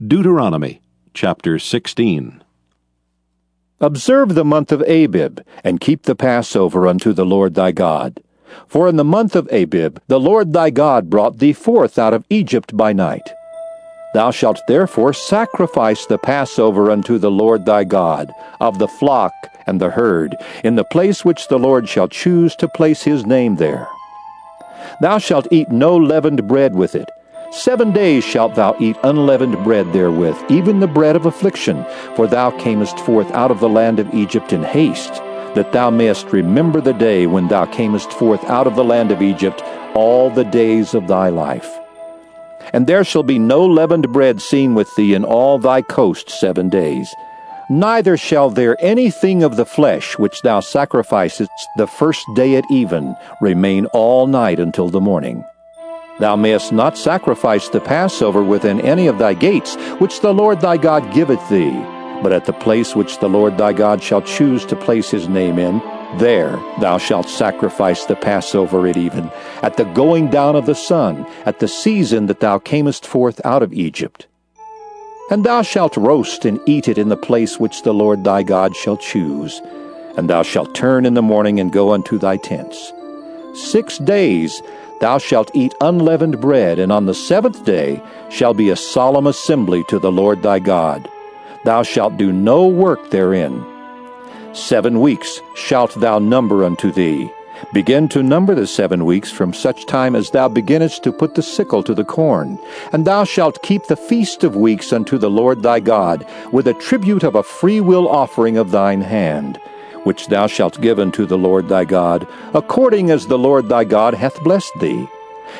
Deuteronomy, chapter 16. Observe the month of Abib, and keep the Passover unto the Lord thy God. For in the month of Abib the Lord thy God brought thee forth out of Egypt by night. Thou shalt therefore sacrifice the Passover unto the Lord thy God, of the flock and the herd, in the place which the Lord shall choose to place his name there. Thou shalt eat no leavened bread with it. 7 days shalt thou eat unleavened bread therewith, even the bread of affliction, for thou camest forth out of the land of Egypt in haste, that thou mayest remember the day when thou camest forth out of the land of Egypt all the days of thy life. And there shall be no leavened bread seen with thee in all thy coast 7 days. Neither shall there anything of the flesh which thou sacrificest the first day at even remain all night until the morning. Thou mayest not sacrifice the Passover within any of thy gates, which the Lord thy God giveth thee, but at the place which the Lord thy God shall choose to place his name in, there thou shalt sacrifice the Passover at even, at the going down of the sun, at the season that thou camest forth out of Egypt. And thou shalt roast and eat it in the place which the Lord thy God shall choose, and thou shalt turn in the morning and go unto thy tents. 6 days thou shalt eat unleavened bread, and on the 7th day shall be a solemn assembly to the Lord thy God. Thou shalt do no work therein. 7 weeks shalt thou number unto thee. Begin to number the 7 weeks from such time as thou beginnest to put the sickle to the corn. And thou shalt keep the feast of weeks unto the Lord thy God, with a tribute of a freewill offering of thine hand, which thou shalt give unto the Lord thy God, according as the Lord thy God hath blessed thee.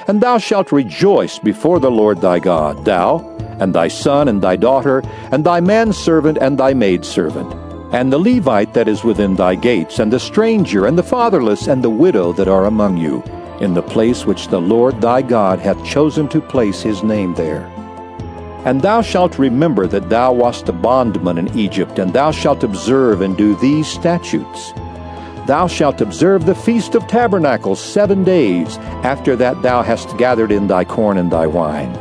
And thou shalt rejoice before the Lord thy God, thou, and thy son, and thy daughter, and thy manservant, and thy maidservant, and the Levite that is within thy gates, and the stranger, and the fatherless, and the widow that are among you, in the place which the Lord thy God hath chosen to place his name there. And thou shalt remember that thou wast a bondman in Egypt, and thou shalt observe and do these statutes. Thou shalt observe the Feast of Tabernacles 7 days, after that thou hast gathered in thy corn and thy wine.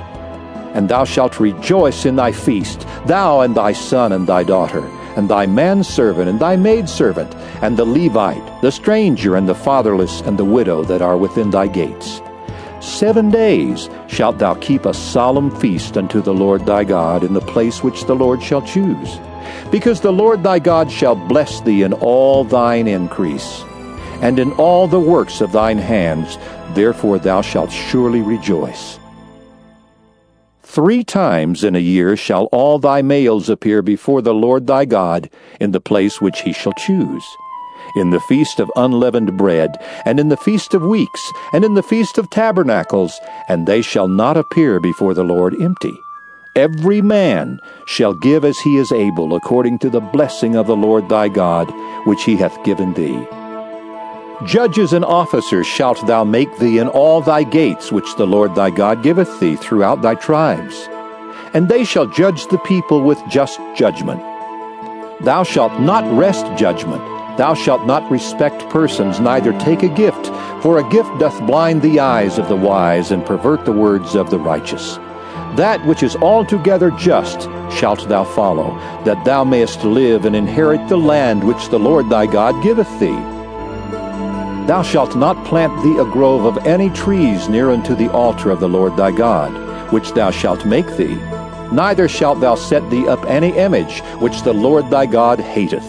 And thou shalt rejoice in thy feast, thou and thy son and thy daughter, and thy manservant and thy maidservant, and the Levite, the stranger, and the fatherless, and the widow that are within thy gates. 7 days shalt thou keep a solemn feast unto the Lord thy God in the place which the Lord shall choose, because the Lord thy God shall bless thee in all thine increase, and in all the works of thine hands, therefore thou shalt surely rejoice. 3 times in a year shall all thy males appear before the Lord thy God in the place which he shall choose, in the feast of unleavened bread, and in the feast of weeks, and in the feast of tabernacles, and they shall not appear before the Lord empty. Every man shall give as he is able, according to the blessing of the Lord thy God, which he hath given thee. Judges and officers shalt thou make thee in all thy gates, which the Lord thy God giveth thee throughout thy tribes. And they shall judge the people with just judgment. Thou shalt not wrest judgment. Thou shalt not respect persons, neither take a gift, for a gift doth blind the eyes of the wise, and pervert the words of the righteous. That which is altogether just shalt thou follow, that thou mayest live and inherit the land which the Lord thy God giveth thee. Thou shalt not plant thee a grove of any trees near unto the altar of the Lord thy God, which thou shalt make thee, neither shalt thou set thee up any image which the Lord thy God hateth.